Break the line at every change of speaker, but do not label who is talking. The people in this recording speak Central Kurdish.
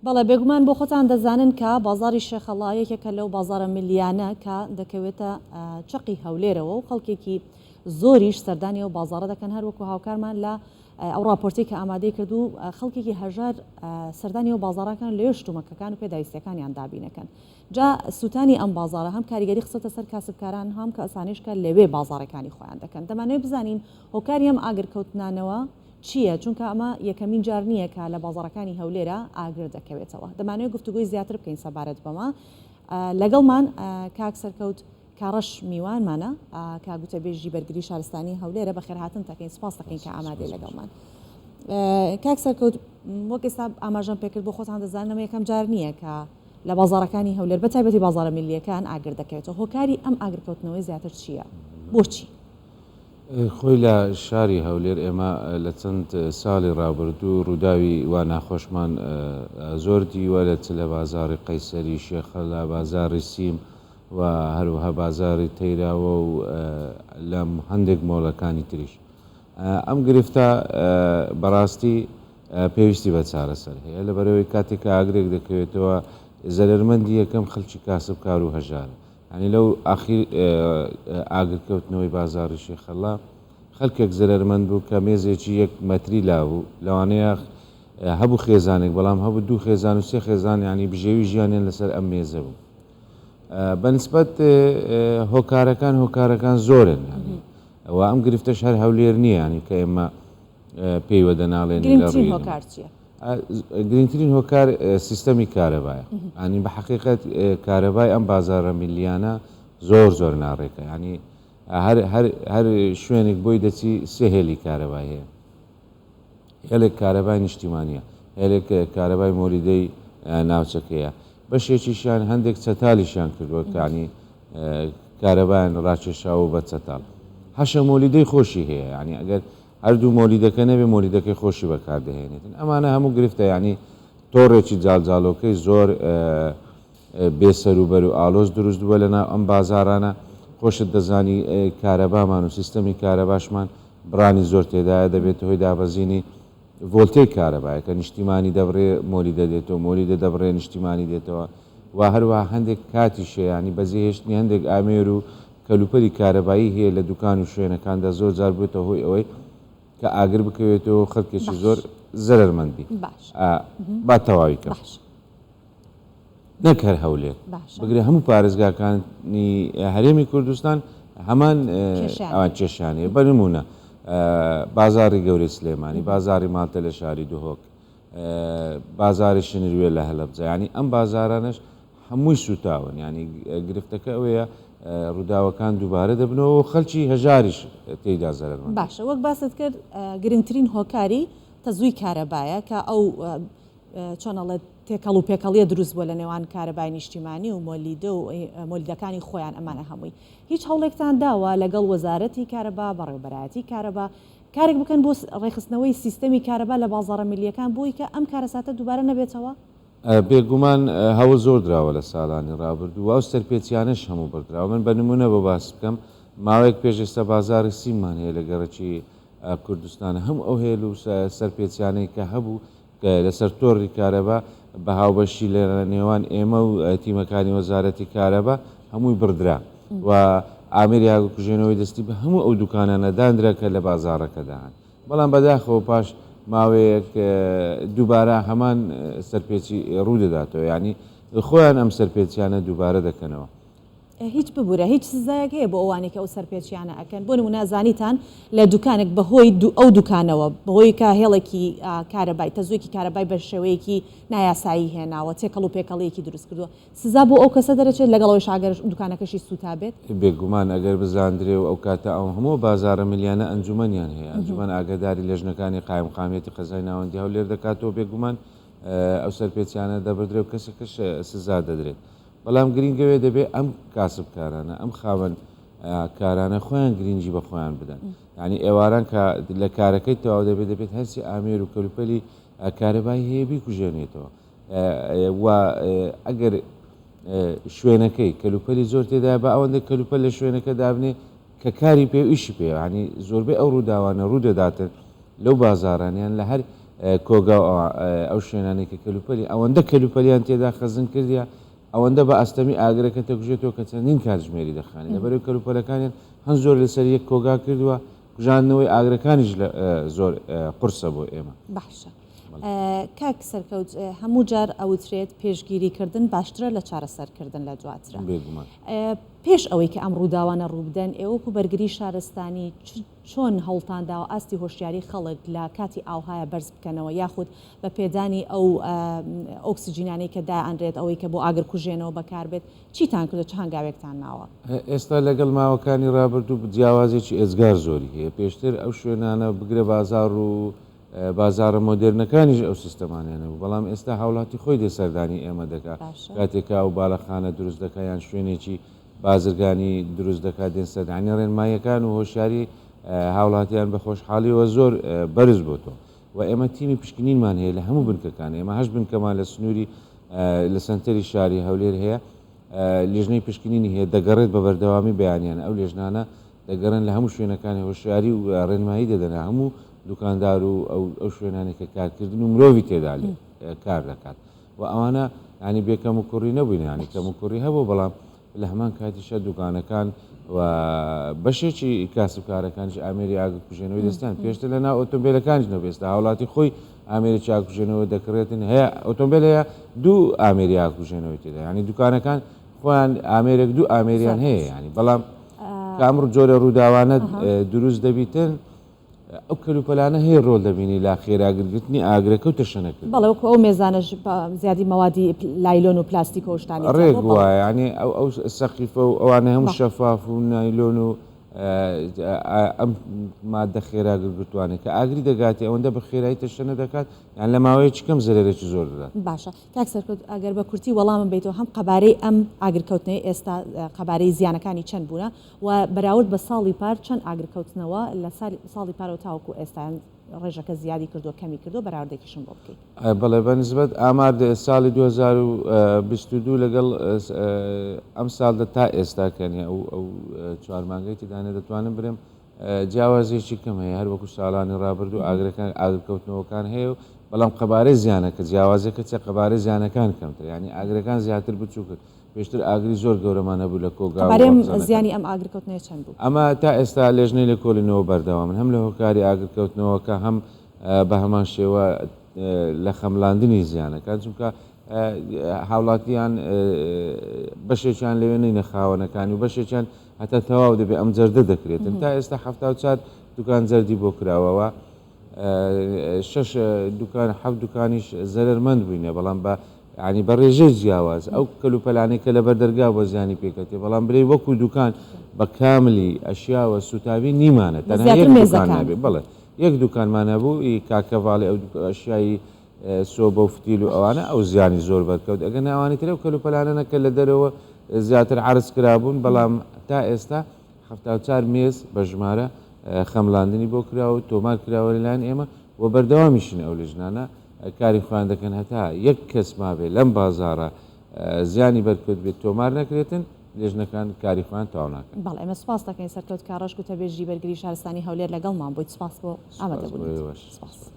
بەڵێ بێگومان بۆ خۆتان دەزانن کە بازاری شێخەڵا یەکێکە لەو بازارە ملیانە کە دەکەوێتە چقی هەولێرەوە و خەڵکێکی زۆریش سەردانی و بازارە دەکەن هەروەکو هاوکارمان لە ئەو راپۆرتی کە ئامادەی کردو خەڵکێکی هەژار سەردانی و بازارەکان لێ شتومەکەکان و پێداویستەکانیان دابینەکەن جا سووتانی ئەم بازارە هەم کاریگەری خستە سەر کاسبکاران هەم کە ئەسانیشکە لەوێ بازارەکانی خۆیان دەکەن دەمانوێت بزانین هۆکاری ئەم ئاگرکەوتنانەوە چییە چونکە ئەمە یەکەمین جار نییە کە لە بازارەکانی هەولێرە ئاگر دەکەوێتەوە دەمانوێت گفتوگوی زیاتر بکەین سەبارەت بەمە لەگەڵمان کاک سەرکەوت کاڕەش میوانمانە کاگوتە بێژی بەرگری شارستانی هەولێرە بەخێرهاتن دەکەین سپاس دەکەین کە ئامادەی لەگەڵمان کاک سەرکەوت وەک ئێستا ئاماژەم پێکرد بۆ خۆتان دەزانم یەکەم جار نییە کە لە بازارەکانی هەولێر بە تایبەتی بازارە میلیەکان ئاگر دەکەوێتەوە هۆکاری ئەم ئاگرکەوتنەوەی زیاتر چییە بۆچی
خۆی لە شاری هەولێر ئێمە لە چەند ساڵی ڕابردوو ڕووداوی وا ناخۆشمان زۆر دیوە لە بازاری قەیسەری شێخە لە بازاری سیم و هەروەها بازاری تەیراوە و لەم هەندێک مۆڵەکانی تریش ئەم گرفتە بەڕاستی پێویستی بە چارەسەر هەیە لەبەرەوەی کاتێکە ئاگرێک دەکەوێتەوە زەرمەندی یەکەم خەڵکی کاسبکار و هەژارە ینی لەو ئاخیر ئاگرکەوتنەوەی بازاری شێخەڵا خەڵکێک زەرمەند بوو کە مێزێکی 1 مەتری لاو لەوانەیە هەبوو خێزانێک بەڵام هەبوو 2 خێزان و 3 خێزان ینی بژێوی ژیانیان لەسەر ئەم مێزە بوو بەنسبەت هۆکارەکان زۆرن ئەوە ئەم گرفتەش هەر هەولێر نییە ینی کە ئێمە پێیوە دەناڵێن گرنگترین هۆکار سیستەمی کارەبایە ئەنی بە حقیقەت کارەبای ئەم بازارە میلیانە زۆر ناڕێکە ینی هەر شوێنێک بۆی دەچی سێ هێلی کارەبای هەیە هێلێک کارەبای نیشتیمانیە هێلێک کارەبای مۆلیدەی ناوچەکەیە بەشێکیشیان هەندێک چەتالیشیان کردووە کانی کارەبایان ڕاکێشاوە بە چەتاڵ هەشە مۆلیدەی خۆشی هەیە ینی ئەگەر هەردوو مۆلیدەکە نەبێ مۆلیدەکەی خۆشی بەکاردەهێنێتن ئەمانە هەموو گرفتە ینی تۆڕێکی جاڵجاڵۆکەی زۆر بێسەروبەر و ئالۆز دروست بووە لەناو ئەم بازارانە خۆشت دەزانی کارەبامان و سیستەمی کارەباشمان بڕانی زۆر تێدایە دەبێت هۆی دابەزینی ڤۆلتەی کارەبایە کە نیشتیمانی دەبڕێ مۆلیدە دێتەوە مۆلیدە دەبڕێ نیشتیمانی دێتەوە و هەروەها هەندێک کاتی شەیانی بەزێهێشتنی هەندێک ئامێر و کەلوپەری کارەبایی هەیە لە دوکان و شوێنەکاندا زۆر جار بێتەوە هۆی ئەوەی کە ئاگر بکەوێتەوە خەڵکێکی زۆر زەرمەندی با تەواویکە نەک هەر هەولێر بگرێ هەموو پارێزگاکانی هەرێمی کوردستان هەمان ئەوان کێشانەیە بەنمونە بازاری گەورەی سلێمانی بازاری مالتە لە شاری دوهۆک بازاری شنروێ لە هەلەبجە ینی ئەم بازارانش هەمووی سوتاون ینی گرفتەکە ئەوەیە ڕووداوەکان دووبارە دەبنەوە و خەڵکی هەژاریش تێیدا زەرمەند
باشە وەک باست کرد گرنگترین هۆکاری تەزووی کارەبایە کە ئەو چۆنەڵێت تێکەڵ و پێکەڵیە دروست بووە لە نێوان کارەبای نیشتیمانی و مۆلیدە و مۆلیدەکانی خۆیان ئەمانە هەمووی هیچ هەوڵێکتان داوە لەگەڵ وەزارەتی کارەبا بەڕێوەبەرایەتی کارەبا کارێک بکەن بۆ ڕێخستنەوەی سیستەمی کارەبا لە بازاڕە میلیەکان بۆی کە ئەم کارەساتە دووبارە نەبێتەوە
بێگومان هەوڵ زۆر دراوە لە ساڵانی ڕابردوو و سەرپێچیانش هەموو بەردراوە من بە نمونە بۆ باس بکەم ماوەیەک پێش ئێستا بازاری سیممان هەیە لە گەڕەکی کوردستانە هەم ئەو هێل و سەرپێچیانەی کە هەبوو کە لەسەر تۆڕی کارەبا بە هاوبەشی لە نێوان ئێمە و تیمەکانی وەزارەتی کارەبا هەمووی بردرا و ئامێری ئاگرکوژێنەوەی دەستی بە هەموو ئەو دوکانانە دانراکە لە بازارەکەداهان بەڵام بەداخەوە پاش ماوەیەک دووبارە هەمان سەرپێکی ڕوودەداتەوە ینی خۆیان ئەم سەرپێچیانە دووبارە دەکەنەوە
هیچ ببوورە هیچ سزایەک هەیە بۆ ئەوانێک ئەو سەرپێچیانە ئەکەن بۆ نمونەزانیتان لە دوکانێک بەهۆی ئەو دوکانەوە بەهۆی کە هێڵێکی کارەبای تەزوویەکی کارەبای بە شێوەیەکی نایاسایی هێناوە تێکەڵ و پێکەڵەیەکی دروست کردووە سزا بۆ ئەو کەسە دەرەچێت لەگەڵەوەی ئەگەر دوکانەکەشی سوتا بێت
بێگومان ئەگەر بزاندرێ و ئەو کاتە ئەو هەموو بازارە میلیانە ئەنجومەنیان هەیە ئەنجومەن ئاگاداری لێژنەکانی قایمقامێتی قەزای ناوەندی هەولێر دەکاتەوە بێگومان ئەو سەرپێچیانە دەبدرێ و کەسێکش سزا دەدرێت بەڵام گرنگەوێ دەبێت ئەم کاسبکارانە ئەم خاوەن کارانە خۆیان گرنگی بە خۆیان بدەن ینی ئێواران کە لە کارەکەی تەواو دەبێت هەرسی ئامێر و کەلوپەلی کارەبای هەیە بیکوژێنێتەوە و ئەگەر شوێنەکەی کەلوپەلی زۆر تێدا بە ئەوەندە کەلوپەل لە شوێنەکە دابنێ کە کاری پێ ئیشی پێ ینی زۆربەی ئەو ڕووداوانە ڕوودەداتن لەو بازارانیان لە هەر کۆگا ئەو شوێنانی کە کەلوپەلی ئەوەندە کەلوپەلیان تێدا خەزن کردیا ئەوەندە بە ئەستەمی ئاگرەکە تەکوژێتەوە کە چەندین کاتژمێری دەخانی لەبەرەوەی کەلوپەلەکانیان هەن زۆر لەسەر یەک کۆگا کردووە کوژانەوەی ئاگرەکانیش زۆر قورسە بۆ ئێمە
باشە. کاک سەرکەوت هەموو جار ئەوترێت پێشگیریکردن باشترە لە چارەسەرکردن لە دواترە. پێش ئەوەی کە ئەم ڕووداوانە ڕوودەن ئێوەکو بەرگری شارستانی چۆن هەوڵتانداوە ئاستی هۆشیاری خەڵک لە کاتی ئاوهایە بەرز بکەنەوە یاخود بە پێدانی ئەو ئۆکسسیجینانەی کە دائەنرێت ئەوەی کە بۆ ئاگرکوژێنەوە بەکاربێت چیتان کردو چ هەنگاوێکتان ناوە؟
ئێستا لەگەڵ ماوەکانی ڕابردوو جیاوازێکی ئێزگار زۆری هەیە پێشتر ئەو شوێنانە بگرە بازار و بازارە مۆدررنەکانیش ئەو سیستەمانیانە بوو بەڵام ئێستا هاوڵاتی خۆی دێسەردانی ئێمە دەکات کاتێکا و باڵەخانە دروست دەکایان شوێنێکی بازرگانی دروست دەکات دێن سەردانی ڕێنماییەکان و هۆشیاری هاوڵاتیان بە خۆشحاڵیەوە زۆر بەرز بۆتەوە و ئێمە تیمی پشکنینمان هەیە لە هەموو بنکەکان ئێمە هەش بنکەمان لە سنووری لە سنتەری شاری هەولێر هەیە لێژنەی پشکنینی هەیە دەگەڕێت بە بەردەوامی بەیانیان ئەو لێژنانە دەگەڕن لە هەموو شوێنەکانی هۆشیاری و ڕێنمایی دەدەن هەموو دوکاندار و ئەو شوێنانی کە کارکردن و مرۆڤی تێدا کار دەکات و ئەوانە ینی بێکەم و کوڕی نەبووین ینی کەم و کوڕی هەبوو بەڵام لە هەمان کاتیشە دوکانەکان و بەشێکی کاسبکارەکانش ئامێری ئاگرکوژێنەوەی دەستیان پێشتر لە ناو ئۆتۆمبیلەکانیش نەبێستا هاوڵاتی خۆی ئامێری چاکوژێنەوە دەکڕێتن هەیە ئۆتۆمبیل هەیە دوو ئامێری ئاگرکوژێنەوەی تێدا ینی دوکانەکان خۆیان ئامێرێک دوو ئامێریان هەیە ینی بەڵام کامڕ جۆرە ڕووداوانە دروست دەبیتن ئەو کەلوپەلانە هەیە ڕۆل دەبینی لا خێراگرگرتنی ئاگرەکە و تەشەنەکرد
بەڵەوەکو ئەو مێزانەش زیادی مەوادی لایلۆن و پلاستیک و شتانی
ڕێک وایە ینی ئەو سەقیفە و ئەوانە هەموو شەفاف و نایلۆن و ئەم مادە خێراگرگرتوانێت کە ئاگری دەگاتی ئەوەندە بە خێرایی تەشەنە دەکات یان لە ماوەیەکی کەم زەرێکی زۆر دەدات.
باشە کاک سەرکەوت ئەگەر بە کورتی وەڵامم بیتەوە هەم قەبارەی ئەم ئاگرکەوتنەوەی ئێستا قەبارەی زیانەکانی چەند بوونە و بەراورد بە ساڵی پار چەند ئاگرکەوتنەوە لە ساڵی پارەوە تاوەکو ئێستان ڕێژەکە زیادی کردو کەمی کردو بەراوردێکیشم بۆ بکەیت.
بەڵێ بەنسبەت ئامار ساڵی 2022 لەگەڵ ئەم ساڵدا تا ئێستاکەنی ئەو چوارمانگەی تدانێ دەتوانم برم جیاوازێکی کەم هەیە هەر وەکو ساڵانی ڕابردوو ئاگرەکان ئاگرکەوتنەوەکان هەیە و بەڵام قەبارەی زیانەکە جیاوازەکە چە قەبارەی زیانەکان کەمتر ینی ئاگرەکان زیاتر بچوو کرد پێشتر ئاگری زۆر گەورەمان هەبوو لە کۆگا
زیانی ئەم ئاگرکەوتنەوە چەند بوو
ئەمە تا ئێستا لێژنەی لە کۆلینەوە بەردەوام من هەم لە هۆکاری ئاگرکەوتنەوەکە هەم بە هەمان شێوە لە خەملاندنی زیانەکان چونکە هاوڵاتیان بەشێکیان لەوێنەی نەخاوەنەکان و بەشێکیان هەتا تەواو دەبێت ئەم جەردە دەکرێتن تا ئێستا 74 دوکان جەردی بۆ کراوەوە 6 دوکان 7 دوکانیش زەرمەند بووینە بەڵام بە ینی بە ڕێژەی جیاواز ئەو کەلوپەلانەی کە لە بەردەرگا بۆ زیانی پێکەتێ بەڵام برێ وەکو دوکان بە کاملی ئەشیاوە سوتاوی نیمانە تەنها یەک دوکان نابێت بڵێ یەک دوکانمان هەبوو کاکەڤاڵی ئەو ئەشیایی سۆبە و فتیل و ئەوانە ئەو زیانی زۆر بەرکەوت ئەگەر ناوانی ترە و کەلوپەلانەکە لە دەرەوە زیاتر عرض کرابوون بەڵام تا ئێستا 74 مێز بە ژمارە خەملاندنی بۆ کراوە تۆمار کراوە لەلایەن ئێمە و بەردەوامیشن ئەو لێژنانە کاری خۆیان دەکەن هەتا یەک کەس مابێت لەم بازارە زیانی بەرکەوت بێت تۆمار نەکرێتن لێژنەکان کاری خۆیان تاوا ناکەن.
بەڵێ ئێمە سوپاس دەکەین سەرکەوت کاڕەش و تەبێژی بەرگری شارستانی هەولێر لەگەڵمان بۆی سوپاس بۆ ئامادەبوونیت.